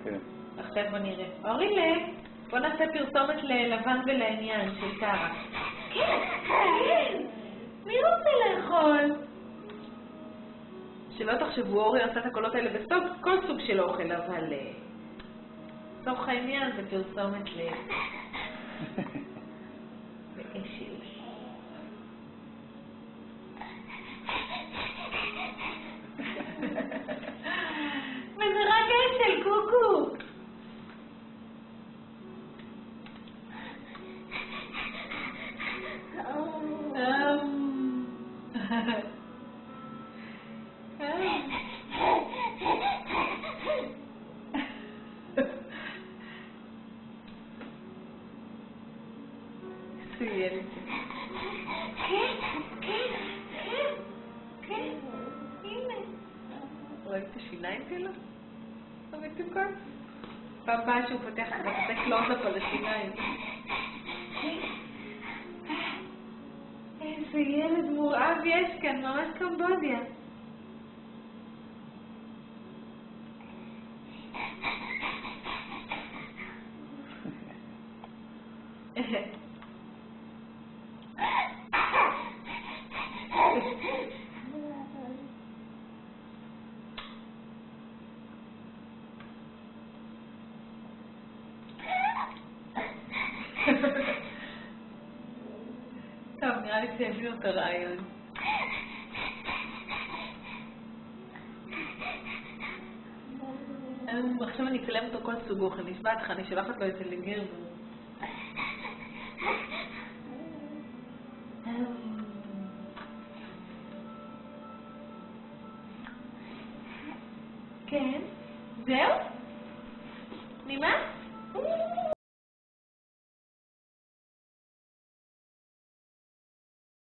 כן. עכשיו בוא נראה. אורילה, בוא נעשה פרסומת ללבן ולעניין של טרה. כן, כן. מי רוצה לאכול? שלא תחשבו, אורי עושה את הקולות האלה בסוף כל סוג של אוכל, אבל סוף העניין זה פרסומת ואשל. וזה רק אשל, קוקו. מצוין. כן, כן, כן, כן, הנה. רואים את השיניים שלו? המתוקות? פעם באה שהוא פותח, אתה עושה קלוז-אפ על השיניים. איזה ילד מורעב יש כאן, ממש קמבודיה. טוב, נראה לי שהביאו את הרעיון. עכשיו אני אצלם אותו כל סוג אוכל, נשבע לך, אני שולחת לו את זה לגר. כן, זהו? נמאס?